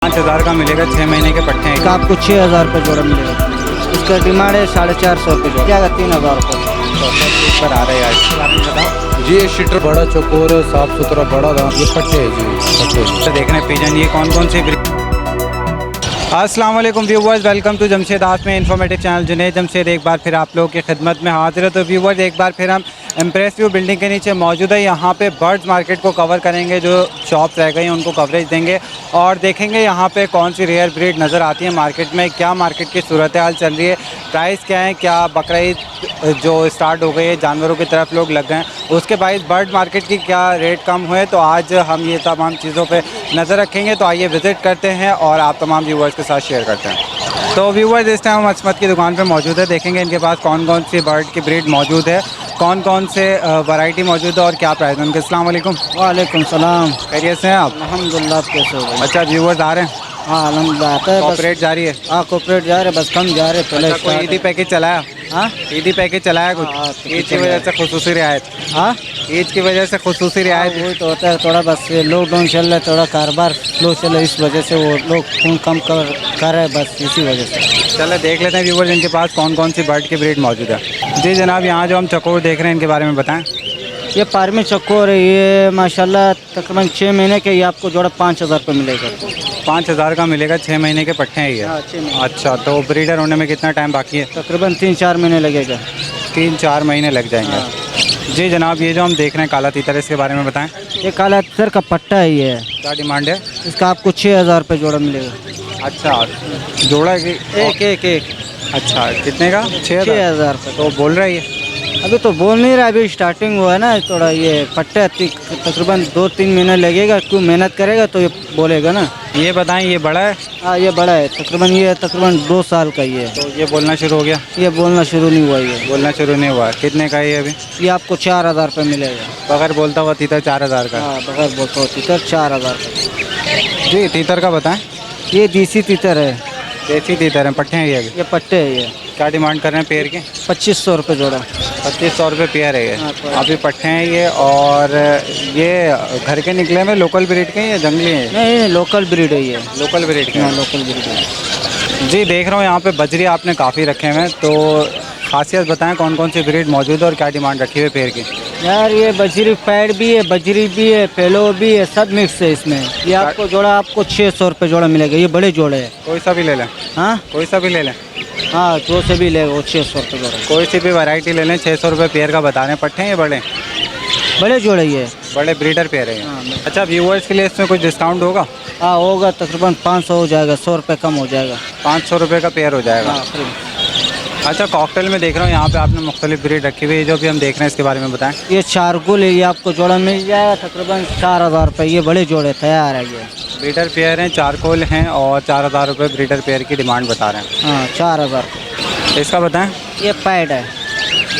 5,000 का मिलेगा, 6 महीने के पट्टे हैं। का आपको 6,000 रुपये जोड़ा मिलेगा। इसका डिमांड है 450 रुपये जोड़ा, क्या 3,000 रुपये पर आ रहा है आज बताओ जी। ये शीटर बड़ा चौकोर है, साफ सुथरा बड़ा दाम। ये पट्टे है जी, पट्टे। तो देखने पिजन ये कौन कौन सी। अस्सलाम वालेकुम viewers, welcome to Jamshed Asmi informative channel. Junaid Jamshed एक बार फिर आप लोगों की खिदमत में हाजिर है। तो व्यूवर्स एक बार फिर हम इम्प्रेस व्यू बिल्डिंग के नीचे मौजूद है। यहाँ पे बर्ड्स मार्केट को कवर करेंगे, जो शॉप्स रह गई हैं उनको कवरेज देंगे और देखेंगे यहाँ पे कौन सी रेयर ब्रीड नज़र आती है मार्केट में, क्या मार्केट की सूरत हाल चल रही है, प्राइस क्या है, क्या बकरा ईद जो स्टार्ट हो गई है जानवरों की तरफ लोग लग गए हैं, उसके बाद बर्ड मार्केट की क्या रेट कम हुए। तो आज हम ये तमाम चीज़ों पे नज़र रखेंगे। तो आइए विज़िट करते हैं और आप तमाम व्यूवर्स के साथ शेयर करते हैं। तो व्यूवर्स इस टाइम हम असमत की दुकान पे मौजूद है। देखेंगे इनके पास कौन कौन सी बर्ड की ब्रीड मौजूद है, कौन कौन से वैरायटी मौजूद है और क्या प्राइस है उनके। अस्सलाम वालेकुम। वालेकुम सलाम। खैरियत से हैं आप? अल्हम्दुलिल्लाह, कैसे हो भाई? अच्छा व्यूवर्स आ रहे हैं, हाँ अल्हम्दुलिल्लाह आता है, बस ऑपरेट जारी है। हाँ कोऑपरेट जा रहे, बस कम जा रहे पहले। अच्छा, कोई ईदी पैकेज चलाया? हाँ ईदी पैकेज चलाया कुछ? हाँ, ईद की वजह से खुसूसी रियायत, हाँ ईद की वजह से खुसूसी रियायत। वही तो होता है, थोड़ा बस लॉकडाउन चल रहा है, थोड़ा कारोबार स्लो चल रहा है, इस वजह से वो लोग खून कम कर रहे हैं, बस इसी वजह से। चलो देख लेते हैं व्यूवर्स इनके पास कौन कौन सी बर्ड की ब्रीड मौजूद है। जी जनाब, यहाँ जो हम चकोर देख रहे हैं इनके बारे में बताएं। ये पारमी चक्कोर है, ये माशाल्लाह तकरीबन 6 महीने के, ये आपको जोड़ा 5,000 रुपये मिलेगा। 5,000 का मिलेगा, 6 महीने के पट्टे हैं ये। हाँ 6 महीने, अच्छा, तो ब्रीडर होने में कितना टाइम बाकी है? तकरीबन 3-4 महीने लगेगा। 3-4 महीने लग जाएंगे। हाँ। जी जनाब, ये जो हम देख रहे हैं काला तीतर, इसके बारे में बताएं। ये काला तीतर का पट्टा है, ये क्या डिमांड है? इसका आपको 6,000 रुपये जोड़ा मिलेगा। अच्छा, जोड़ा की एक अच्छा, कितने का? 6,000। 6,000 रुपये। तो बोल रहा है ये? अभी तो बोल नहीं रहा, अभी स्टार्टिंग हुआ है ना, थोड़ा ये पट्टा तकरीबन 2-3 महीने लगेगा, क्यों मेहनत करेगा तो ये बोलेगा ना। ये बताएं, ये बड़ा है? हाँ ये बड़ा है, ये तकरीबन 2 साल का ये है। तो ये बोलना शुरू हो गया? ये बोलना शुरू नहीं हुआ, ये बोलना शुरू नहीं हुआ। कितने का है ये अभी? ये आपको 4,000 रुपये मिलेगा। बगैर बोलता हुआ तीतर 4,000 का? हाँ बगैर बोलता हो तीतर 4,000 रुपये। जी तीतर का बताएं। ये देसी तीतर है, देसी तीतर हैं, पट्टे हैं ये पट्टे है। ये क्या डिमांड कर रहे हैं पेयर के? 2,500 रुपये जोड़ा। 2,500 रुपये पेयर है ये। हाँ, पेयर। अभी पट्टे हैं ये। और ये घर के निकले में लोकल ब्रीड के हैं या जंगली हैं? नहीं लोकल ब्रीड है ये। लोकल ब्रीड के हाँ हैं। लोकल ब्रीड है। जी देख रहा हूँ यहाँ पे बजरी आपने काफ़ी रखे हुए हैं, तो खासियत बताएं कौन कौन सी ब्रीड मौजूद है और क्या डिमांड रखी हुई है पेयर की। यार ये बजरी पैड भी है, बजरी भी है, पेलो भी है, सब मिक्स है इसमें। ये आपको जोड़ा आपको 600 रुपये जोड़ा मिलेगा। ये बड़े जोड़े हैं। कोई सा भी ले लें? हाँ कोई सा भी ले लें? हाँ जो से भी लेगा वो 600 रुपये जोड़ा। कोई सी भी वैरायटी ले लें, 600 रुपये पेयर का बता रहे हैं। पट्टे हैं ये बड़े? बड़े जोड़े ये। बड़े ब्रीडर पेयर है ये। हाँ अच्छा, व्यूवर्स के लिए इसमें कुछ डिस्काउंट होगा? हाँ होगा, तकरीबन 500 हो जाएगा, 100 रुपये कम हो जाएगा। 500 रुपये का पेयर हो जाएगा। हाँ फ्री। अच्छा, कॉकटेल में देख रहा हूँ यहाँ पे आपने मुख्तलिफ ब्रीड रखी हुई है, जो भी हम देख रहे हैं इसके बारे में बताएं। ये चारगुल है, ये आपको जोड़ा मिल जाएगा तकरीबन 4,000 रुपये। ये बड़े जोड़े तैयार है ये। ब्रीडर पेयर हैं, चारकोल हैं और 4,000 रुपये ब्रीडर पेयर की डिमांड बता रहे हैं। हाँ 4,000। इसका बताएं। ये पैड है,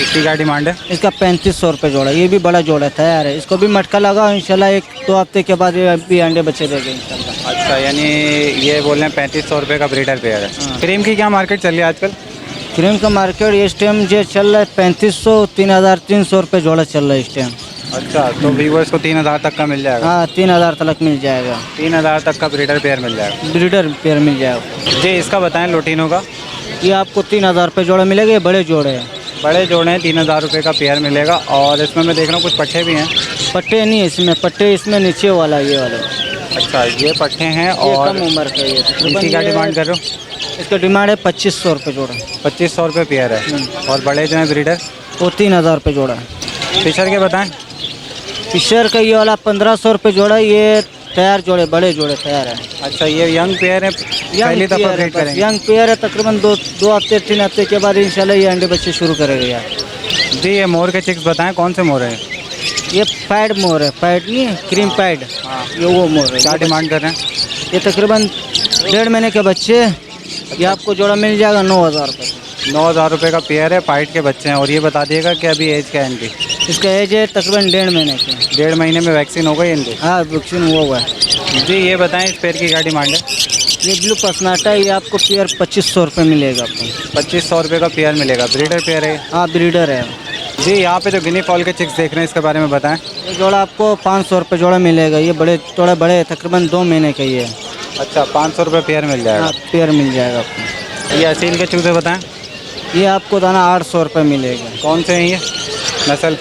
इसकी क्या डिमांड है? इसका 3,500 रुपये जोड़ा। ये भी बड़ा जोड़ा तैयार है, इसको भी मटका लगाओ इंशाल्लाह, 1-2 हफ्ते के बाद ये भी अंडे बच्चे देंगे इंशाल्लाह। अच्छा, यानी ये बोल रहे हैं 3,500 रुपये का ब्रीडर पेयर है। हाँ। क्रीम की क्या मार्केट चल रही है आजकल? क्रीम का मार्केट इस टाइम जो चल रहा है 3,500, 3,300 रुपये जोड़ा चल रहा है इस टाइम। अच्छा, तो व्यूवर्स को 3,000 तक का मिल जाएगा? हाँ 3,000 तक मिल जाएगा। 3,000 तक का ब्रीडर पेयर मिल जाएगा। ब्रीडर पेयर मिल जाएगा। जी इसका बताएं लोटिनो का। ये आपको 3,000 रुपये जोड़ा मिलेगा। ये बड़े जोड़े हैं। बड़े जोड़े हैं, 3,000 रुपये का पेयर मिलेगा। और इसमें मैं देख रहा हूँ कुछ पट्टे भी हैं। पट्टे नहीं है इसमें, पट्टे इसमें नीचे वाला ये वाला। अच्छा, ये पट्टे हैं। ये और कम उम्र का ये। इनकी क्या डिमांड कर रहे हो? इसका डिमांड है 2,500 रुपये जोड़ा। 2,500 रुपये पेयर है। और बड़े जो हैं ब्रीडर, वो 3,000 रुपये जोड़ा है। फिशर के बताएं। फिशर का ये वाला 1,500 रुपये जोड़ा। ये तैयार जोड़े, बड़े जोड़े तैयार है। अच्छा, ये यंग पेयर है, पहली दफ़ा ब्रीड करेंगे? यंग पेयर है, तकरीबन 2 हफ्ते 3 हफ्ते के बाद इंशाल्लाह ये अंडे बच्चे शुरू करेगा यार। जी ये मोर के चिक्स बताएं, कौन से मोर हैं? ये पैड मोर है, पैड नहीं है, क्रीम पैड। हाँ। ये वो मोर है। क्या डिमांड कर रहे हैं? ये तकरीबन 1.5 महीने के बच्चे। ये आपको जोड़ा मिल जाएगा 9,000 रुपये। 9,000 रुपये का पेयर है, पाइट के बच्चे हैं। और ये बता दिएगा कि अभी एज क्या है इनकी? इसका एज है तकरीबन 1.5 महीने की। 1.5 महीने में वैक्सीन हो गई इनकी? हाँ वैक्सीन हुआ है। जी ये बताएं इस पेयर की क्या डिमांड है? ये ब्लू पसनाटा है, ये आपको पेयर 2,500 रुपये मिलेगा आपको। 2,500 रुपये का पेयर मिलेगा। ब्रीडर पेयर है? हाँ ब्रीडर है। जी यहाँ पे जो गिनी फॉल के चिक्स देख रहे हैं इसके बारे में बताएं। ये जोड़ा आपको 500 रुपये जोड़ा मिलेगा। ये बड़े थोड़ा बड़े, तकरीबन 2 महीने का ये है। अच्छा 500 रुपये पेयर मिल जाएगा। हाँ, पेयर मिल जाएगा आपको। ये असील के चूजे बताएं ये आपको दाना 800 रुपये मिलेगा। कौन से हैं ये नस्ल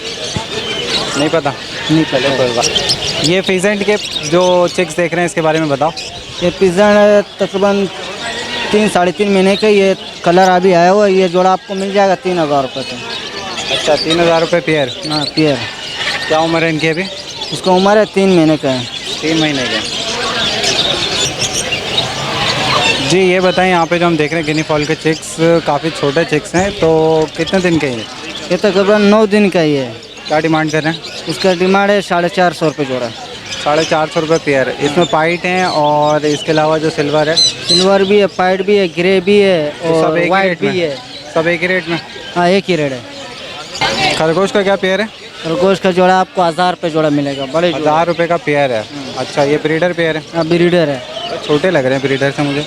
नहीं पता। नहीं चले कोई बात। ये फीजेंट के जो चिक्स देख रहे हैं इसके बारे में बताओ। ये पिजन तकरीबन 3-3.5 महीने का, ये कलर अभी आया हुआ है। ये जोड़ा आपको मिल जाएगा 3000 रुपये का। अच्छा 3000 रुपये पेयर। हाँ पेयर। क्या उम्र है इनकी अभी? इसका उम्र है 3 महीने का है। 3 महीने के। जी ये बताएं यहाँ पे जो हम देख रहे हैं गिनी फॉल के चिक्स काफ़ी छोटे चिक्स हैं, तो कितने दिन के हैं ये तकरीबन 9 दिन का ही है। क्या डिमांड कर रहे हैं? इसका डिमांड है 450 रुपये जोड़ा। 450 रुपये पेयर। इसमें पाइट हैं और इसके अलावा जो सिल्वर है सिल्वर भी है, पाइट भी है, ग्रे भी है तो सब और एक ही वाइट रेट भी में? है। सब एक ही रेट में? हाँ एक ही रेट है। खरगोश का क्या पेयर है? खरगोश का जोड़ा आपको 1000 रुपये जोड़ा मिलेगा। बड़े 1000 रुपये का पेयर है। अच्छा ये ब्रीडर पेयर है? हाँ ब्रीडर है। छोटे लग रहे हैं ब्रीडर से मुझे।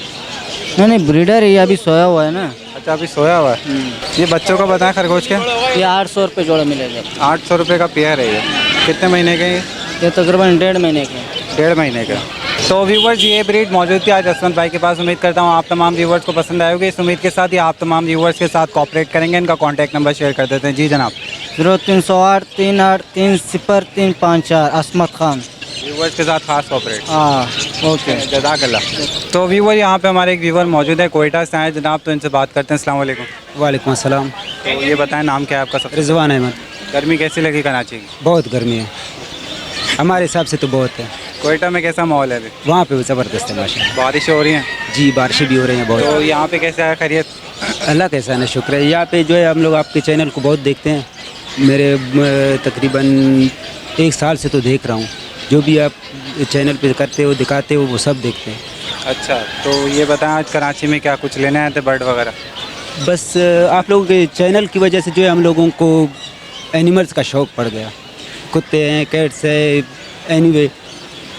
नहीं ब्रीडर है, ये अभी सोया हुआ है ना। अच्छा अभी सोया हुआ है। ये बच्चों का बताएं खरगोश के? ये 800 रुपये जोड़ा मिलेगा। 800 रुपये का पेयर है ये। कितने महीने के हैं ये तकरीबन 1.5 महीने के। 1.5 महीने का। तो व्यूवर्स ये ब्रीड मौजूद थी आज जसवंत भाई के पास। उम्मीद करता हूँ आप तमाम व्यूवर्स को पसंद आएगी। इस उम्मीद के साथ ही आप तमाम व्यूवर्स के साथ कोऑपरेट करेंगे। इनका कॉन्टैक्ट नंबर शेयर कर देते हैं। जी जनाब। 0308 38 30354 असमत खान। व्यूवर्स के साथ खास कोऑपरेट। हाँ ओके। जज़ाकल्लाह। तो व्यूवर यहाँ पे हमारे एक व्यूवर मौजूद है, कोयटा से आए जनाब, तो इनसे बात करते हैं। अस्सलाम वालेकुम। वालेकुम अस्सलाम। तो ये बताएं नाम क्या है आपका? सब रिजवान अहमद। गर्मी कैसी लगी कराची की? बहुत गर्मी है, हमारे हिसाब से तो बहुत है। कोयटा में कैसा माहौल है अभी? वहाँ पे ज़बरदस्त है माशा। बारिश हो रही है? जी बारिशें भी हो रही हैं बहुत। तो यहाँ पे कैसा है खैरियत? अल्लाह का एहसान है, शुक्र है। यहाँ पे जो है हम लोग आपके चैनल को बहुत देखते हैं। मेरे तकरीबन 1 साल से तो देख रहा हूँ। जो भी आप चैनल पे करते हो दिखाते हो वो सब देखते हैं। अच्छा तो ये बताएं आज कराची में क्या कुछ लेने आए थे बर्ड वगैरह? बस आप लोगों के चैनल की वजह से जो है हम लोगों को एनिमल्स का शौक़ पड़ गया। कुत्ते हैं, कैट्स है, एनीवे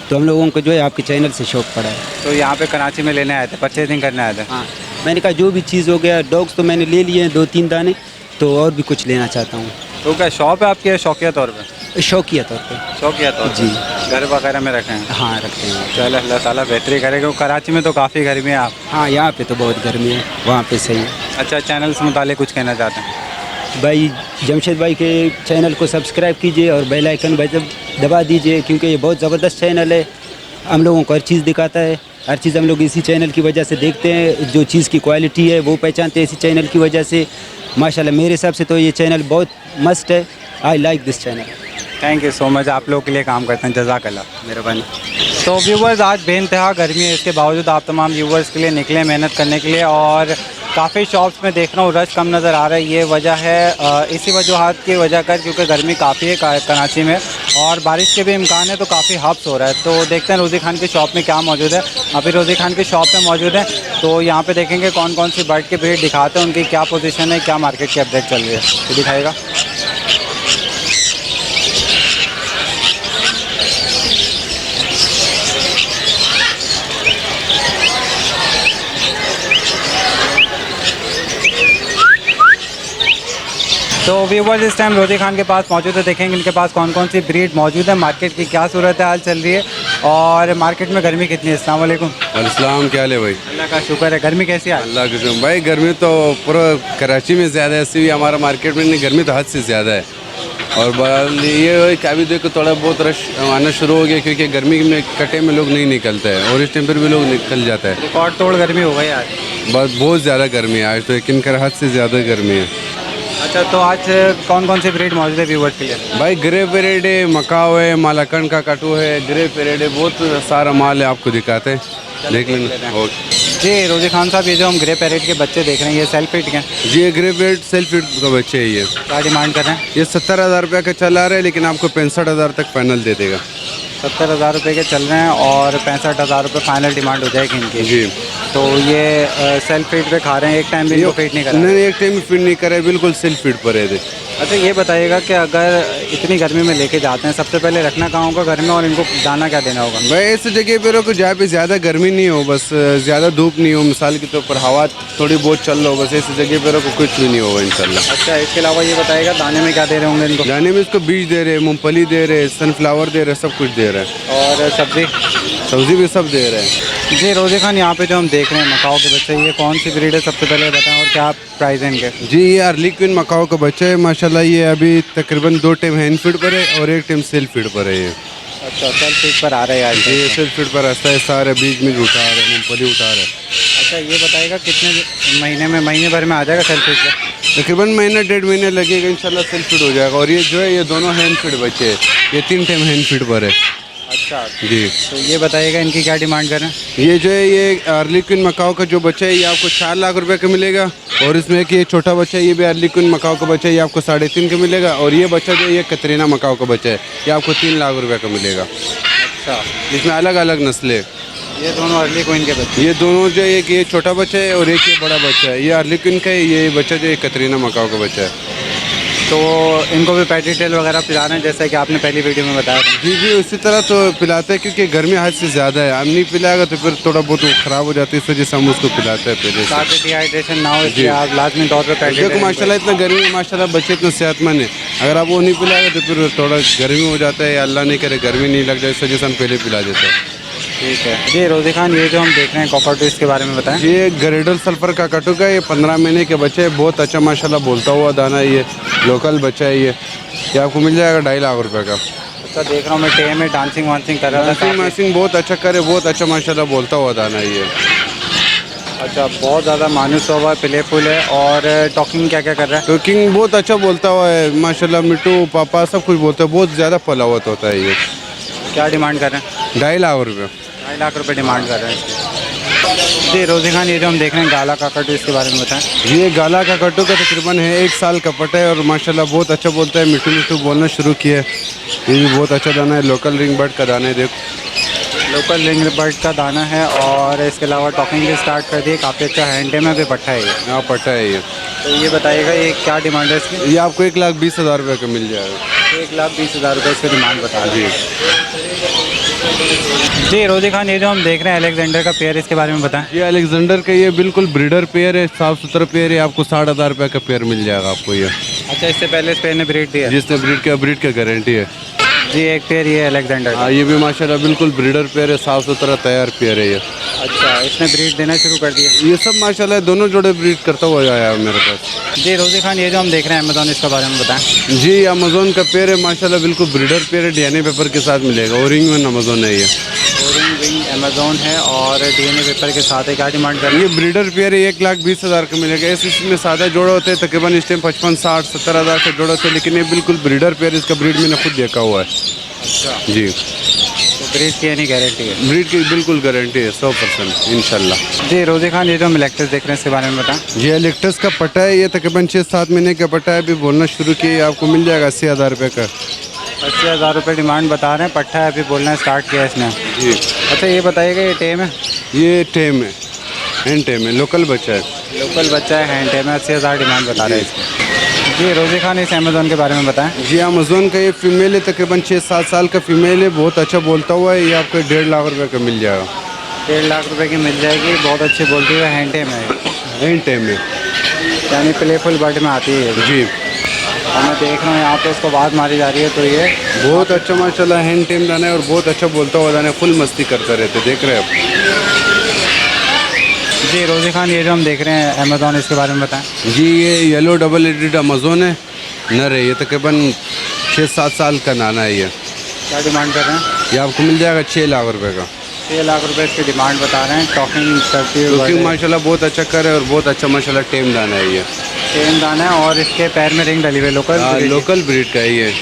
तो हम लोगों को जो है आपके चैनल से शौक़ पड़ा है। तो यहाँ पे कराची में लेने आए थे, परचेजिंग करने आए थे? हाँ मैंने कहा जो भी चीज़ हो गया। डॉग्स तो मैंने ले लिए हैं 2-3 दाने, तो और भी कुछ लेना चाहता हूँ। तो क्या शॉप है आपकी है शौकिया तौर पे? शौकिया तौर पे। शौकिया तौर पे? जी। घर वगैरह में रखे हैं? हाँ रखते हैं। चलो अल्लाह ताला बेहतरी करे, क्योंकि कराची में तो काफ़ी गर्मी है। आप? हाँ यहाँ पे तो बहुत गर्मी है, वहाँ पे सही है। अच्छा चैनल से मुतालिक कुछ कहना चाहते हैं? भाई जमशेद भाई के चैनल को सब्सक्राइब कीजिए और बेल आइकन दबा दीजिए, क्योंकि ये बहुत ज़बरदस्त चैनल है। हम लोगों को हर चीज़ दिखाता है, हर चीज़ हम लोग इसी चैनल की वजह से देखते हैं। जो चीज़ की क्वालिटी है वो पहचानते हैं इसी चैनल की वजह से। माशाल्लाह मेरे हिसाब से तो ये चैनल बहुत मस्त है। I like this channel. Thank you so much. आप लोग के लिए काम करते हैं, जज़ाकल्लाह। मेहरबानी। तो व्यूवर्स आज बेइंतहा गर्मी है, इसके बावजूद आप तमाम व्यूवर्स के लिए निकले मेहनत करने के लिए, और काफ़ी शॉप्स में देख रहा हूँ रश कम नज़र आ रहा है। ये वजह है इसी वजूहत की वजह कर, क्योंकि गर्मी काफ़ी है कराची में और बारिश के भी इम्कान है, तो काफ़ी हब्स हो रहा है। तो देखते हैं रोज़ी खान की शॉप में क्या मौजूद है। अभी रोज़ी खान की शॉप में मौजूद है, तो यहाँ पे देखेंगे कौन कौन सी बर्ड के ब्रीड दिखाते हैं, उनकी क्या पोजीशन है, क्या मार्केट की अपडेट चल रही है, तो दिखाएगा। तो व्यूवर्स इस टाइम रोज़ी खान के पास मौजूद है, देखेंगे इनके पास कौन कौन सी ब्रीड मौजूद है, मार्केट की क्या सूरत हाल चल रही है और मार्केट में गर्मी कितनी है। अस्सलाम वालेकुम। अस्सलाम, क्या हाल है भाई? अल्लाह का शुक्र है। गर्मी कैसी है? अल्लाह के शुक्र भाई। गर्मी तो पूरा कराची में ज़्यादा है, ऐसे भी हमारा मार्केट में नहीं, गर्मी तो हद से ज़्यादा है। और ये क्या भी देखो थोड़ा बहुत रश आना शुरू हो गया, क्योंकि गर्मी में कटे में लोग नहीं निकलते हैं और इस टाइम पर भी लोग निकल जाता है। रिकॉर्ड तोड़ गर्मी हो गई आज। बहुत ज़्यादा गर्मी है आज तो, यकीन कर हद से ज़्यादा गर्मी है। अच्छा तो आज कौन कौन सी ब्रीड मौजूद है व्यूवर्स के लिए? भाई ग्रे पेरेड है, मकाओ है, मालाकंड का कटू है, ग्रे पेरेड है, बहुत सारा माल है, आपको दिखाते हैं, देख लेना। ओके जी रोज़ी खान साहब, ये जो हम ग्रे पैरेट के बच्चे देख रहे हैं ये सेल्फ फीड के हैं? जी ये ग्रे पेरेड सेल्फ फीड का बच्चे है। ये क्या डिमांड कर रहे हैं? ये 70,000 रुपये का चला रहा है, लेकिन आपको 65,000 तक फाइनल दे देगा। 70,000 रुपये के चल रहे हैं और 65,000 रुपये फाइनल डिमांड हो जाएगी इनकी। जी। तो ये सेल्फ फीड पे खा रहे हैं, एक टाइम भी इनको फीड नहीं कर रहे? नहीं, एक टाइम फीड नहीं करे, बिल्कुल सेल्फ फीड पर है। अच्छा ये बताइएगा कि अगर इतनी गर्मी में लेके जाते हैं, सबसे पहले रखना कहाँ होगा घर में और इनको दाना क्या देना होगा? भाई ऐसी जगह पे रखो जहाँ पे ज़्यादा गर्मी नहीं हो, बस ज़्यादा धूप नहीं हो, मिसाल के तौर पर हवा थोड़ी बहुत चल रहा हो, बस ऐसी जगह पे रखो, कुछ भी नहीं होगा इंशाल्लाह। अच्छा इसके अलावा ये बताइएगा दाने में क्या दे रहे होंगे इनको? जाने में इसको बीज दे रहे हैं, मूंगफली दे रहे हैं, सनफ्लावर दे रहे हैं, सब कुछ दे रहे हैं, और सब्जी? सब्जी भी सब दे रहे हैं। जी रोज़ी खान, यहाँ पे जो हम देख रहे हैं मकाओ के बच्चे, ये कौन सी ब्रीड है सबसे पहले बताएं और क्या प्राइस है इनके? जी ये अर्ली क्वीन मकाओ का बच्चा है माशाल्लाह। ये अभी तकरीबन 2 टाइम हैंड फीड पर है और 1 टाइम सेल फीड पर है ये। अच्छा, सेल फीड पर आ रहे हैं आज? जी सेल फीड पर रहता है, सारे बीज में उठा रहे हैं, मूँगफली उठा रहे हैं। अच्छा, ये बताएगा कितने महीने भर में आ जाएगा सेल फीड पर? तकरीबन महीना 1.5 महीने लगेगा, इंशाल्लाह सेल फीड हो जाएगा। और ये जो है ये दोनों हैंड फीड बच्चे हैं, ये 3 टाइम हैंड फीड पर है। अच्छा जी तो ये बताइएगा इनकी क्या डिमांड कर रहे हैं? ये जो है ये अर्ली क्वीन मकाओ का जो बच्चा है ये आपको 4 लाख रुपए का मिलेगा। और इसमें कि ये छोटा बच्चा है ये भी अर्ली क्वीन मकाओ का बच्चा है, ये आपको 3.5 का मिलेगा। और ये बच्चा जो है ये कतरीना मकाओ का बच्चा है, ये आपको 3 लाख रुपए का मिलेगा। अच्छा, इसमें अलग अलग नस्लें। ये दोनों अर्ली क्वीन के बच्चे? ये दोनों जो है, एक ये छोटा बच्चा है और एक ये बड़ा बच्चा है। ये अर्ली क्वीन का है, ये बच्चा जो है कतरीना मकाओ का बच्चा है। तो इनको भी पैटी टेल वगैरह पिला रहे हैं जैसा कि आपने पहली वीडियो में बताया था? जी जी उसी तरह तो पिलाते हैं, क्योंकि गर्मी हद से ज़्यादा है। हम नहीं पिलाएगा तो फिर थोड़ा बहुत वो ख़राब हो जाती है, इस वजह से हम उसको पिलाते हैं पहले से। ताकि डिहाइड्रेशन ना हो, जी। इसलिए आप लाजमी तौर पर पैटी देखो माशाल्लाह इतना गर्मी है, माशाल्लाह बच्चे इतना सेहतमंद है। अगर आप वो नहीं पिलाएगा तो फिर थोड़ा गर्मी हो जाता है, या अल्लाह नहीं करे गर्मी नहीं लग जाए, इस वजह से हम पहले पिला देते हैं। ठीक है जी। रोज़ी खान, ये जो हम देख रहे हैं कॉकरटू, इसके बारे में बताएं। ये गरेडल सल्फर का कटू का, ये 15 महीने के बच्चे है, बहुत अच्छा माशाल्लाह बोलता हुआ दाना है। ये लोकल बच्चा है, ये आपको मिल जाएगा 2.5 लाख रुपए का। अच्छा, देख रहा हूँ मैं टे में डांसिंग वांसिंग कर रहा था। डांसिंग मासिंग बहुत अच्छा करे, बहुत अच्छा माशाल्लाह बोलता हुआ दाना है ये। अच्छा, बहुत ज़्यादा मानूस हुआ है, प्लेफुल है। और टॉकिंग क्या क्या कर रहा है? टॉकिंग बहुत अच्छा बोलता हुआ है माशाल्लाह, मिट्टू पापा सब कुछ बोलता है, बहुत ज़्यादा फलावत होता है ये। क्या डिमांड कर रहे हैं? 2.5 लाख रुपये। 2.5 लाख रुपए डिमांड कर रहे हैं इसकी। जी रोज़ी खान, ये जो हम देख रहे हैं गाला काकटू, इसके बारे में बताएं। ये गाला का कट्टू का तकरीबन है 1 साल का पटा है और माशाल्लाह बहुत अच्छा बोलता है, मिट्टू मिट्टू बोलना शुरू किया है। ये भी बहुत अच्छा दाना है, लोकल रिंग बर्ड का दाना है। देखो लोकल रिंग बर्ड का दाना है और इसके अलावा टॉकिंग भी स्टार्ट कर दी। काफ़ी अच्छा हैंड में भी पट्टा है ये। यहाँ पट्टा है ये। तो ये बताइएगा ये क्या डिमांड है इसकी? ये आपको 1,20,000 रुपये का मिल जाएगा। 1,20,000 रुपये इसकी डिमांड बता रहे जी हैं। जी रोज़ी खान, ये जो हम देख रहे हैं अलेक्जेंडर का पेयर, इसके बारे में बताएं। ये अलेक्जेंडर का ये बिल्कुल ब्रीडर पेयर है, साफ़ सुथरा पेयर है, आपको 60,000 रुपये का पेयर मिल जाएगा आपको ये। अच्छा, इससे पहले इस पेयर ने ब्रीड दिया? जिसने ब्रीड का गारंटी है। जी, एक पेयर ये अलेक्जेंडर। हाँ, ये भी माशाल्लाह बिल्कुल ब्रीडर पेयर है, साफ़ सुथरा तैयार पेयर है ये। अच्छा, इसने ब्रीड देना शुरू कर दिया? ये सब माशाल्लाह दोनों जोड़े ब्रीड करता हुआ आया है मेरे पास। जी रोज़ी खान, ये जो हम देख रहे हैं अमेज़ॉन, इसके बारे में बताएं। जी अमेज़ोन का पेयर है माशाल्लाह, बिल्कुल ब्रीडर पेयर है, डीएनए पेपर के साथ मिलेगा। ओरिंग वन अमेज़ोन है ये। ओरिंग विंग अमेज़ॉन है और डीएनए पेपर के साथ है। क्या डिमांड कर रहे ये ब्रीडर पेयर है, 1,20,000 का मिलेगा। इसमें सादा जोड़े होते हैं तकरीबन इस टाइम 55, 60, 70,000 के जोड़े होते हैं, लेकिन ये बिल्कुल ब्रीडर पेयर, इसका ब्रीड मैंने खुद देखा हुआ है। अच्छा, जी तो ब्रीड की यानी गारंटी है? ब्रीड की बिल्कुल गारंटी है 100% इंशाल्लाह। जी रोज़ी खान, ये जो हम इलेक्ट्रिस देख रहे हैं, इसके बारे में बताएं। ये इलेक्ट्रस का पट्टा है, ये तकरीबन 6-7 महीने का पट्टा है, अभी बोलना शुरू किया, आपको मिल जाएगा 80,000 रुपये का। 80,000 रुपये डिमांड बता रहे हैं, पट्टा है, अभी बोलना स्टार्ट किया इसने। जी अच्छा, ये बताइएगा ये टेम है? ये टेम है, हैंड टेम है, लोकल बच्चा है। लोकल बच्चा है, हैंड टेम है, 80,000 डिमांड बता रहे हैं इसकी। जी रोज़ी खान, इस अमेज़ॉन के बारे में बताएं। जी अमेज़ोन का ये फीमेल है, तकरीबन 6-7 साल का फीमेल है, बहुत अच्छा बोलता हुआ है, ये आपको 1.5 लाख रुपये का मिल जाएगा। 1.5 लाख रुपए की मिल जाएगी, बहुत अच्छी बोलती है, हैंड टेम है, हैंड टेम है यानी प्लेफुल बर्ड में आती है। जी। और मैं देख रहा हूँ यहाँ पे उसको बात मारी जा रही है, तो ये बहुत अच्छा माशाल्लाह हैंड टेम दाना है और बहुत अच्छा बोलता हुआ दाना है, फुल मस्ती करते रहते, देख रहे हैं आप। जी रोज़ी खान, ये जो हम देख रहे हैं अमेज़ॉन, इसके बारे में बताएं। जी ये येलो डबल एडेड अमेज़ोन है, नर है, ये तकरीबन 6-7 साल का नाना है ये। क्या डिमांड कर रहे हैं? ये आपको मिल जाएगा 6 लाख रुपये का। 6 लाख रुपए इसकी डिमांड बता रहे हैं। टॉकिंग करती लुकिंग है, माशाल्लाह बहुत अच्छा कर है और बहुत अच्छा माशाल्लाह टेम दाना है ये। टेम दाना है और इसके पैर में रिंग डली हुई है, लोकल। लोकल ब्रीड का है ये।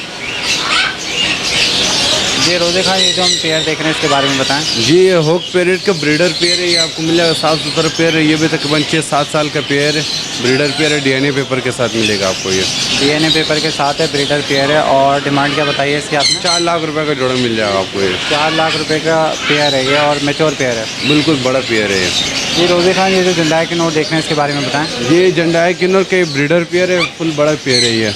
जी रोज़ी खान, ये जो हम पेयर देख रहे हैं, इसके बारे में बताएं। जी ये होक पेरेट का ब्रीडर पेयर है, ये आपको मिल जाएगा, साफ़ सुथरा पेयर है, ये भी तकरीबन 6-7 साल का पेयर है, ब्रीडर पेयर है, डीएनए पेपर के साथ मिलेगा आपको ये। डीएनए पेपर के साथ है, ब्रीडर पेयर है। और डिमांड क्या बताइए इसकी आपने? 4 लाख रुपये का जोड़ा मिल जाएगा आपको ये। 4 लाख रुपए का पेयर है ये और मेच्योर पेयर है। बिल्कुल बड़ा पेयर है ये। जी रोज़ी खान, ये जो जिंदाई के नोट देख रहे हैं, इसके बारे में बताएं। ये जंडाई किन्नर के ब्रीडर पेयर है, फुल बड़ा पेयर है ये।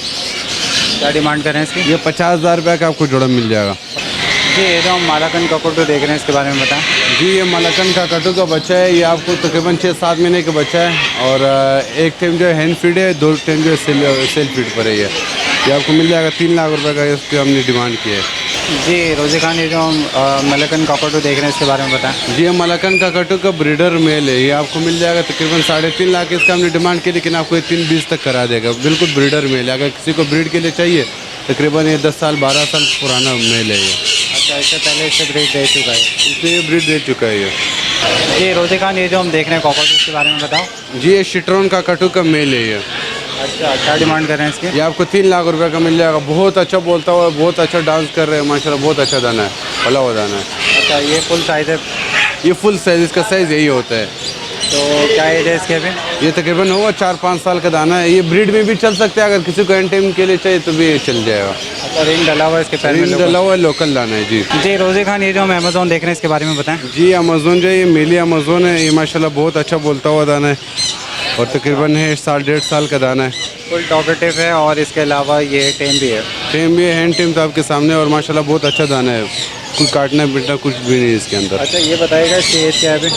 क्या डिमांड कर रहे हैं इसकी? ये 50,000 रुपये का आपको जोड़ा मिल जाएगा। जी ये जो हम मालाकन ककोटू देख रहे हैं, इसके बारे में बताएं। जी ये मलकन का कटू का बच्चा है, ये आपको तकरीबन 6-7 महीने का बच्चा है और एक टाइम जो है हैंड फीड है, 2 टाइम जो है सेल फीड पर है ये आपको मिल जाएगा 3 लाख रुपए का, इसकी हमने डिमांड की है। जी रोज़ी खान, ये जो हम मलकन कॉकटू देख रहे हैं इसके बारे में बताएं। जी, ये मलकन का कटू का ब्रीडर मेल है, ये आपको मिल जाएगा तकरीबन 3.5 लाख इसका हमने डिमांड की, लेकिन आपको ये 3.20 तक करा देगा। बिल्कुल ब्रीडर मेल है, अगर किसी को ब्रीड के लिए चाहिए तकरीबन ये 10 साल 12 साल पुराना मेल है ये। अच्छा, इससे पहले इससे ब्रीड दे चुका है। इसमें ये ब्रीड दे चुका है ये। जी रोज़ी खान, ये जो हम देख रहे हैं कॉकटू, इसके बारे में बताओ। जी, ये शिट्रॉन का कटू का मेल है ये। अच्छा, क्या डिमांड कर रहे हैं इसकी? ये आपको 3 लाख रुपए का मिल जाएगा। बहुत अच्छा बोलता हुआ, बहुत अच्छा डांस कर रहे हैं माशाल्लाह, बहुत अच्छा दाना है, भला हुआ दाना है। अच्छा, ये फुल साइज़ है, ये फुल साइज़, इसका साइज़ यही होता है। तो क्या एज है इसके अभी? ये तकरीबन होगा 4-5 साल का दाना है। ये ब्रीड में भी चल सकता है, अगर किसी को एंड टाइम के लिए चाहिए तो भी चल जाएगा। अच्छा, रिंग डला हुआ है इसके पैर में? रिंग डला हुआ है, लोकल दाना है जी। जी रोज़ी खान, ये जो हम अमेज़ॉन देख रहे हैं इसके बारे में बताएं। जी, अमेज़ोन जो है ये मेली अमेज़ोन है, ये माशाल्लाह बहुत अच्छा बोलता हुआ दाना है और तकरीबन है 1.5 साल का दाना है। फुल टॉकेटिव है और इसके अलावा ये टेम भी है। टेम भी है, हैंड टेम तो आपके सामने, और माशाल्लाह बहुत अच्छा दाना है, कुछ काटना पीटना कुछ भी नहीं है इसके अंदर। अच्छा, ये बताइएगा इसकी एज क्या है अभी?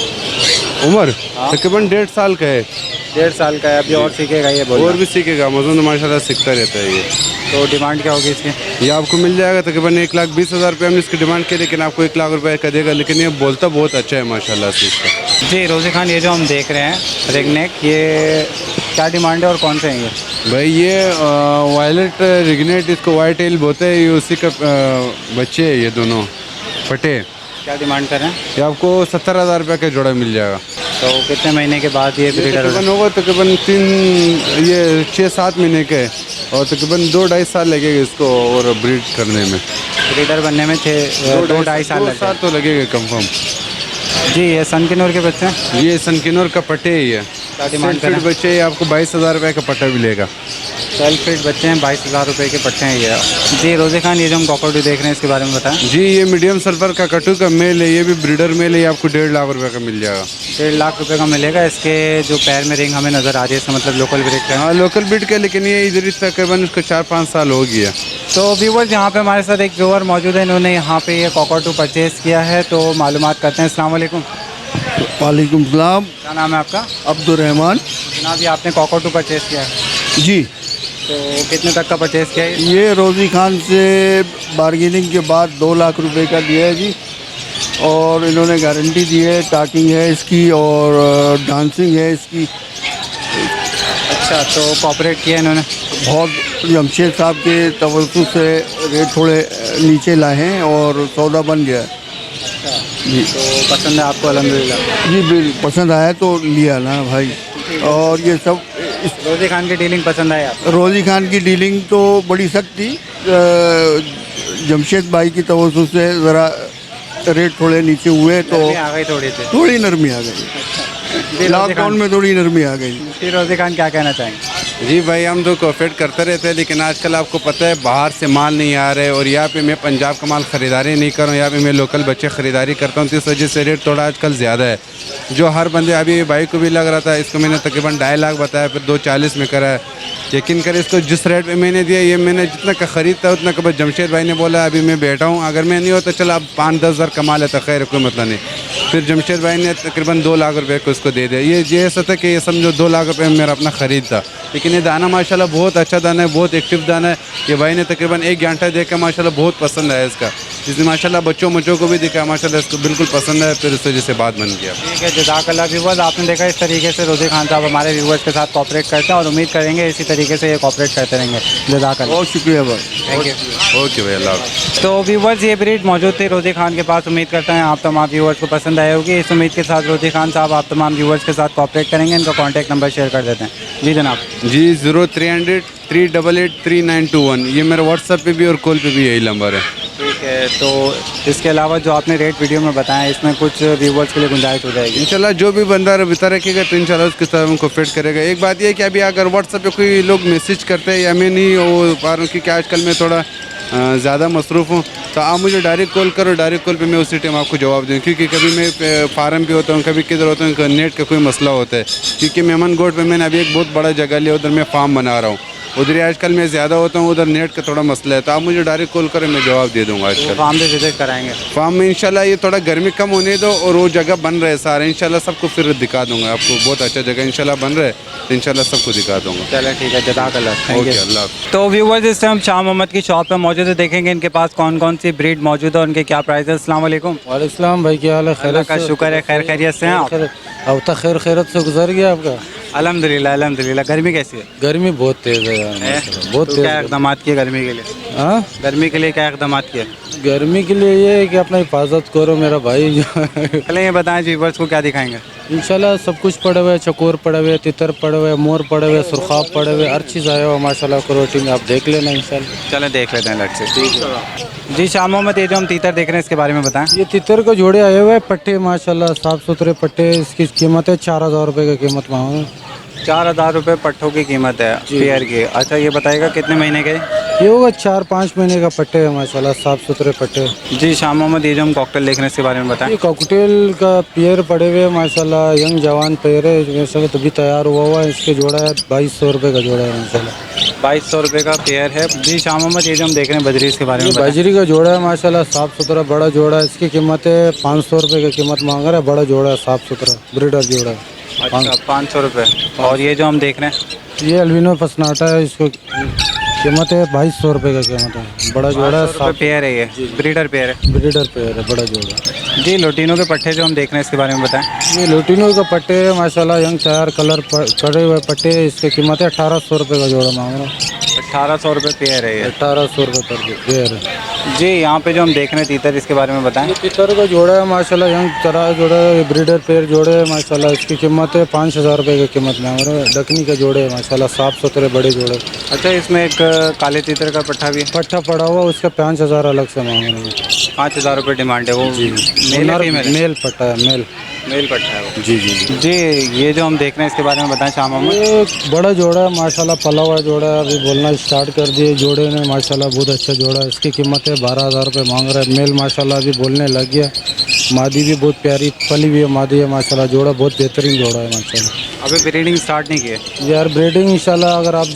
उम्र तकरीबन 1.5 साल का है। 1.5 साल का है, अभी और सीखेगा ये बोल। और भी सीखेगा, अमेज़ोन तो माशाल्लाह सीखता रहता है ये। तो डिमांड क्या होगी इसकी? ये आपको मिल जाएगा तकरीबन 1,20,000 रुपये हमने इसकी डिमांड की, लेकिन आपको 1 लाख रुपये का देगा, लेकिन ये बोलता बहुत अच्छा है माशाल्लाह से इसका। जी रोज़ी खान, ये जो हम देख रहे हैं रिगनेक, ये क्या डिमांड है और कौन से हैं ये? भाई ये वायलेट रिगनेट, इसको वाइट एल बोलते हैं, ये उसी का बच्चे है ये दोनों पटे। क्या डिमांड कर रहे हैं? ये आपको 70,000 रुपये का जोड़ा मिल जाएगा। तो कितने महीने के बाद ये ब्रीडर तकरीबन होगा तकरीबन 6-7 महीने के है, और तकरीबन 2-2.5 साल लगेगा इसको और ब्रीड करने में। ब्रीडर बनने में 2-2.5 साल लगते हैं। तो लगेगा कंफर्म। जी, ये सनकिनोर के बच्चे हैं। ये सनकिनोर का पट्टे है ये। क्या डिमांड कर रहे हैं? बच्चे ये आपको 22,000 रुपये का पट्टा मिलेगा। सेल्फ फीड बच्चे हैं, 22,000 रुपये के पट्टे हैं ये। जी रोज़ी खान, ये जो हम कॉकटू देख रहे हैं इसके बारे में बताएं। जी, ये मीडियम सल्फर का कटू का मेल है, ये भी ब्रीडर मेल है, ये आपको 1.5 लाख रुपये का मिल जाएगा। 1.5 लाख रुपये का मिलेगा। इसके जो पैर में रिंग हमें नज़र आ रही है, इसका मतलब लोकल ब्रीड का है। हाँ, लोकल ब्रीड का, लेकिन ये इधर ही तकरीबन उसको 4-5 साल हो गया। तो व्यूवर्स, यहाँ पे हमारे साथ एक व्यूवर मौजूद है, इन्होंने यहाँ पे ये कॉकटू परचेज़ किया है, तो मालूमात करते हैं। अस्सलाम वालेकुम। वालेकुम सलाम। क्या नाम है आपका? अब्दुर्रहमान। जनाब, ये आपने कॉकटू परचेज़ किया है, जी, तो कितने तक का परचेज़ किया है? ये रोज़ी खान से बार्गेनिंग के बाद 2 लाख रुपए का दिया है जी, और इन्होंने गारंटी दी है, टाकिंग है इसकी और डांसिंग है इसकी। अच्छा, तो कॉपरेट किया इन्होंने? बहुत जमशेद साहब के तवज्जुह से रेट थोड़े नीचे लाए हैं और सौदा बन गया है। जी, तो पसंद है आपको? अल्हम्दुलिल्लाह। जी बिल्कुल पसंद आया तो लिया ना भाई। और ये सब रोज़ी खान की डीलिंग पसंद आई आपको? रोज़ी खान की डीलिंग तो बड़ी सख्त थी, जमशेद भाई की तवज्जुह से ज़रा रेट थोड़े नीचे हुए तो नरमी आ गई थोड़ी सी। थोड़ी नरमी आ गई। जी, रोज़ी लॉकडाउन खान, में थोड़ी नरमी आ गई। जी रोज़ी खान क्या कहना चाहेंगे? जी भाई, हम तो कोऑपरेट करते रहते हैं, लेकिन आजकल आपको पता है बाहर से माल नहीं आ रहे, और यहाँ पे मैं पंजाब का माल ख़रीदारी नहीं कर रहा हूँ, यहाँ पे मैं लोकल बच्चे ख़रीदारी करता हूँ, तो इस वजह से रेट थोड़ा आजकल ज़्यादा है। जो हर बंदे, अभी भाई को भी लग रहा था, इसको मैंने तकरीबन 2.5 लाख बताया, फिर 2.40 में करा है। यकीन करें, इसको जिस रेट में मैंने दिया, ये मैंने जितना का ख़रीदता उतना का, बस जमशेद भाई ने बोला अभी मैं बैठा हूँ, अगर मैं नहीं होता चलो आप 5-10 हज़ार कमा लेता, खैर कोई मतलब नहीं। फिर जमशेद भाई ने तकरीबन 2 लाख रुपए को उसको दे दिया। ये ऐसा था कि ये समझो 2 लाख रुपए में मेरा अपना ख़रीद था, लेकिन ये दाना माशाल्लाह बहुत अच्छा दाना है, बहुत एक्टिव दाना है। ये भाई ने तकरीबन 1 घंटा देख कर माशाल्लाह बहुत पसंद आया इसका, जिसने माशाल्लाह बच्चों को भी दिखा, माशाल्लाह इसको बिल्कुल पसंद है, फिर उस वजह से बात बन गया। ठीक है, जज़ाकल्लाह। व्यूवर्स, आपने देखा इस तरीके से रोज़ी खान साहब हमारे व्यूवर्स के साथ कॉपरेट करते हैं, और उम्मीद करेंगे इसी तरीके से ये कॉपरेट करते रहेंगे। जज़ाकल्लाह। बहुत शुक्रिया भाई। Thank you. ओके भाई, अल्लाह हाफ़िज़। तो व्यूवर्स, ये ब्रीड मौजूद थे रोज़ी खान के पास। उम्मीद करते हैं आप तमाम व्यूवर्स को पसंद आए होगी। इस उम्मीद के साथ रोज़ी खान साहब आप तमाम व्यूवर्स के साथ कॉपरेट करेंगे। इनका कॉन्टैक्ट नंबर शेयर कर देते हैं। जी जनाब। जी, 0300 388 3921, ये मेरा व्हाट्सएप पे भी और कॉल पे भी यही नंबर है। ठीक है, तो इसके अलावा जो आपने रेट वीडियो में बताया, इसमें कुछ व्यूवर्स के लिए गुंजाइश हो जाएगी इंशाल्लाह। जो भी बंदा बिता रखेगा तो इंशाल्लाह उसके साथ हमको फिट करेगा। एक बात ये है कि अभी अगर व्हाट्सएप पे कोई लोग मैसेज करते हैं या मैं नहीं हो पा रहा हूँ, क्योंकि आजकल मैं थोड़ा ज़्यादा मसरूफ़ हूँ, तो आप मुझे डायरेक्ट कॉल करो, डायरेक्ट कॉल पे मैं उसी टाइम आपको जवाब दूँ, क्योंकि कभी मैं फार्म पे होता हूँ, कभी किधर होता हूँ, नेट का कोई मसला होता है। क्योंकि मेमन गोड पे मैंने अभी एक बहुत बड़ा जगह लिया, उधर मैं फार्म बना रहा हूँ, उधर ही आजकल मैं ज़्यादा होता हूँ, उधर नेट का थोड़ा मसला है, तो आप मुझे डायरेक्ट कॉल करें, मैं जवाब दे दूँगा। आजकल फार्म भी विजिट कराएंगे। फार्म में इंशाल्लाह ये थोड़ा गर्मी कम होने दो और वो जगह बन रहे सारे, इंशाल्लाह सबको फिर दिखा दूँगा आपको। बहुत अच्छा जगह इंशाल्लाह बन रहा है, तो इंशाल्लाह सबको दिखा दूँगा। चलें ठीक है, जज़ाकल्लाह, थैंक ओके, यू। अल्लाह हाफ़िज़। तो व्यूवर्स इस टाइम शाह मोहम्मद की शॉप पे मौजूद है, देखेंगे इनके पास कौन कौन सी ब्रीड मौजूद है, उनके क्या प्राइस है। अस्सलाम वालेकुम। वालेकुम भाई, क्या हाल है? अल्लाह का शुक्र है, खैर खैरियत से हैं आप? अब तक खैर खैरत से गुजर गया आपका? अल्हम्दुलिल्लाह अल्हम्दुलिल्लाह। गर्मी कैसी है? गर्मी बहुत तेज़ है यार, माशाल्लाह, बहुत तो तेज़ क्या है। इक़दाम किए गर्मी के लिए? हाँ, गर्मी के लिए क्या इक़दाम किए? गर्मी के लिए ये है कि अपना हिफाजत करो मेरा भाई। चलें ये बताएं व्यूवर्स को क्या दिखाएंगे? इंशाल्लाह सब कुछ पड़े हुए, चकोर पड़े हुए, तितर पड़े हुए, मोर पड़े हुए, सुरखाब पड़े हुए, हर चीज़ आया हुआ माशाल्लाह क्रोटिंग, आप देख लेना इंशाल्लाह। चलें देख लेते हैं लट से। ठीक है जी। शाह मोहम्मद ये जो हम तीतर देख रहे हैं इसके बारे में बताएं। ये तितर को जोड़े आए हुए हैं, पट्टे माशाल्लाह साफ़ सुथरे पट्टे। इसकी कीमत है 4000 रुपये की कीमत मांगो। 4000 रुपये पट्ठों की कीमत है पेयर की। अच्छा ये बताइएगा कितने महीने के? ये होगा 4-5 महीने का पट्टे है माशाल्लाह, साफ़ सुथरे पट्टे। जी शाह मोहम्मद ये जो हम कॉकटेल देख रहे हैं इसके बारे में बताएं। ये कॉकटेल का पेयर पड़े हुए हैं माशाल्लाह, यंग जवान पेयर है माशाल्लाह, तभी तैयार हुआ हुआ है। इसके जोड़ा है 2200 रुपये का जोड़ा है माशाल्लाह। 2200 रुपये का पेयर है। जी शाह मोहम्मद ये जो हम देख रहे हैं बजरी, इसके बारे में ये बताएं। बाजरी का जोड़ा है माशाल्लाह, साफ़ सुथरा बड़ा जोड़ा है। इसकी कीमत है 500 रुपये की कीमत मांग रहा है, बड़ा जोड़ा है, साफ़ सुथरा ब्रीडर जोड़ा है। अच्छा 500 रुपये। और ये जो हम देख रहे हैं ये अल्बिनो पसनाटा है, इसको कीमत है 2200 रुपये का कीमत है, बड़ा जोड़ा है, 500 रुपये पेयर है, ये ब्रीडर पेयर है। ब्रीडर पेयर है, बड़ा जोड़ा। जी लोटिनो के पट्टे जो हम देख रहे हैं इसके बारे में बताएं। ये लोटिनो का पट्टे है माशाल्लाह, यंग तैयार कलर करे हुए पट्टे। इसकी कीमत है 1800 रुपये का जोड़ा मांग रहा हूँ। 1800 रुपये पेयर है ये। 1800 रुपये पर पेयर है। जी यहाँ पे जो हम देख रहे हैं तीतर, इसके बारे में बताएं। ये तितर का जोड़ा है माशाल्लाह, यंग तरह जोड़ा है, ब्रीडर पेयर जोड़े है माशाल्लाह। इसकी कीमत है 5000 रुपये की कीमत मांग रहे हैं। डकनी का जोड़े है माशाल्लाह, साफ़ सुथरे बड़े जोड़े। अच्छा इसमें एक काले तीतर का पट्टा भी है। पट्टा पड़ा हुआ, उसका 5000 अलग से मांग रहे हैं। 5000 रुपये डिमांड है। वो मेल है फीमेल है? मेल पट्टा है, मेल मेल पट्टा है वो। जी जी जी। जी ये जो हम देख रहे हैं इसके बारे में बताएं शाह मोहम्मद। ये बड़ा जोड़ा है माशाल्लाह, पला हुआ जोड़ा है, अभी बोलना स्टार्ट कर दिए जोड़े ने माशाल्लाह, बहुत अच्छा जोड़ा है। इसकी कीमत है 12000 रुपये मांग रहा है। मेल माशाल्लाह अभी बोलने लग गया। मादी भी बहुत प्यारी पली हुई है मादी है माशाल्लाह, जोड़ा बहुत बेहतरीन जोड़ा है माशाल्लाह। अभी ब्रीडिंग स्टार्ट नहीं की है यार ब्रीडिंग इंशाल्लाह अगर आप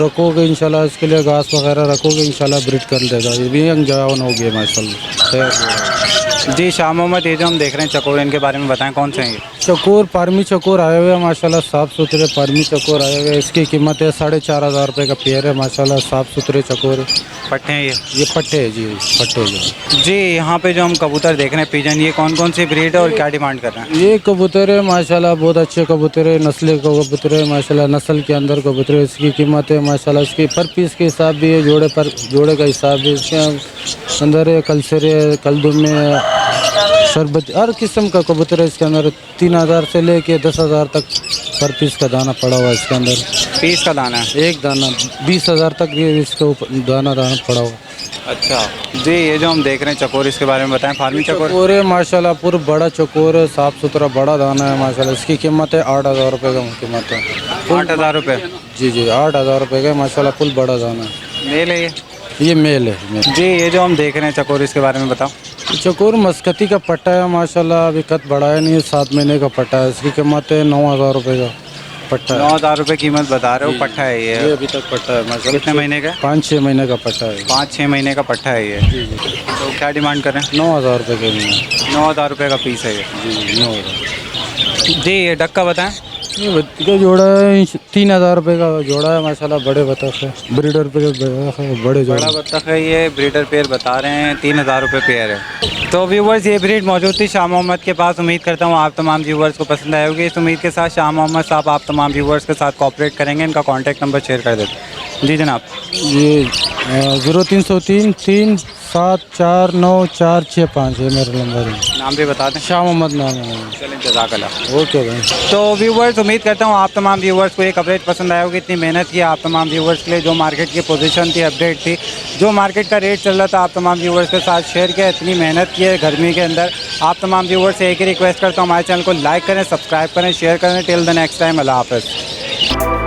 रखोगे इंशाल्लाह, इसके लिए घास वगैरह रखोगे इंशाल्लाह ब्रीड कर देगा। ये भी यंग जवान हो गया माशाल्लाह, तैयार हो गया। जी शाह मोहम्मद ये जो हम देख रहे हैं चकोर, इनके बारे में बताएं कौन से हैं ये? चकोर पारमी चकोर आए हुए हैं माशाल्लाह, साफ़ सुथरे पारमी चकोर आए हुए हैं। इसकी कीमत है 4500 रुपये का पेयर है माशाल्लाह, साफ़ सुथरे चकोर। पट्टे हैं ये पट्टे है जी, पट्टे जो। जी यहाँ पे जो हम कबूतर देख रहे हैं पिजन, ये कौन कौन सी ब्रीड है और क्या डिमांड कर रहे हैं? ये कबूतर है माशाल्लाह, बहुत अच्छे कबूतर है, नस्ल कबूतर है माशाल्लाह, नस्ल के अंदर कबूतर है। इसकी कीमत है माशाल्लाह, इसकी पर पीस के हिसाब भी है, जोड़े का हिसाब भी इसके अंदर है। कलसरे है, कलदुम में शरबत, हर किस्म का कबूतर है इसके अंदर। 3000 से लेके 10000 तक पर पीस का दाना पड़ा हुआ है इसके अंदर। पीस का दाना है? एक दाना 20000 तक भी इसके ऊपर दाना पड़ा हुआ। अच्छा जी ये जो हम देख रहे हैं चकोर, इसके बारे में बताएं। फार्मी चकोर चकोर है माशाल्लाह, पूरा बड़ा चकोर है, साफ़ सुथरा बड़ा दाना है माशाल्लाह। इसकी कीमत है 8000 रुपये का कीमत है। 8000 रुपये? जी जी 8000 रुपये का माशाल्लाह, फुल बड़ा दाना है। मेल है ये मेल है मेल। जी ये जो हम देख रहे हैं चकोर, इसके बारे में बताओ। चकोर मस्कती का पट्टा है माशाल्लाह, अभी कद बढ़ाया नहीं है, 7 महीने का पट्टा है। इसकी कीमत है 9000 रुपये का पट्टा है। 9000 रुपये कीमत बता रहे हो, पट्टा है ये? अभी तक पट्टा है माशाल्लाह। कितने महीने का? 5-6 महीने का पट्टा है। 5-6 महीने का पट्टा है ये। तो क्या डिमांड कर रहे हैं? 9000 रुपये के। 9000 रुपये का पीस है ये। जी 9000। जी ये डक का बताएं। ये बत्ती का जोड़ा है 3000 रुपये का जोड़ा है माशाल्लाह, बड़े बतख है, ब्रीडर पे बड़े जोड़ा। बड़ा बत्तख है ये, ब्रीडर पेयर बता रहे हैं, 3000 रुपये पेयर है। तो व्यूवर्स ये ब्रीड मौजूद थी शाह मोहम्मद के पास। उम्मीद करता हूँ आप तमाम व्यूवर्स को पसंद आई होगी। इस उम्मीद के साथ शाह मोहम्मद साहब आप तमाम व्यूवर्स के साथ कोऑपरेट करेंगे। इनका कॉन्टैक्ट नंबर शेयर कर देते। जी जनाब। ये 0303 3749 है मेरा नंबर है। नाम भी बता दें। शाह मोहम्मद नाम है। चलें जज़ाकल्लाह। ओके भाई। तो व्यूवर्स उम्मीद करता हूँ आप तमाम व्यूवर्स को ये कवरेज पसंद आया होगी। इतनी मेहनत की आप तमाम व्यूवर्स के लिए, जो मार्केट की पोजीशन थी, अपडेट थी, जो मार्केट का रेट चल रहा था, आप तमाम व्यूवर्स के साथ शेयर किया। इतनी मेहनत की है गर्मी के अंदर। आप तमाम व्यूवर्स से एक ही रिक्वेस्ट करता हूँ, हमारे चैनल को लाइक करें, सब्सक्राइब करें, शेयर करें। टिल द नेक्स्ट टाइम, अल्लाह हाफ़िज़।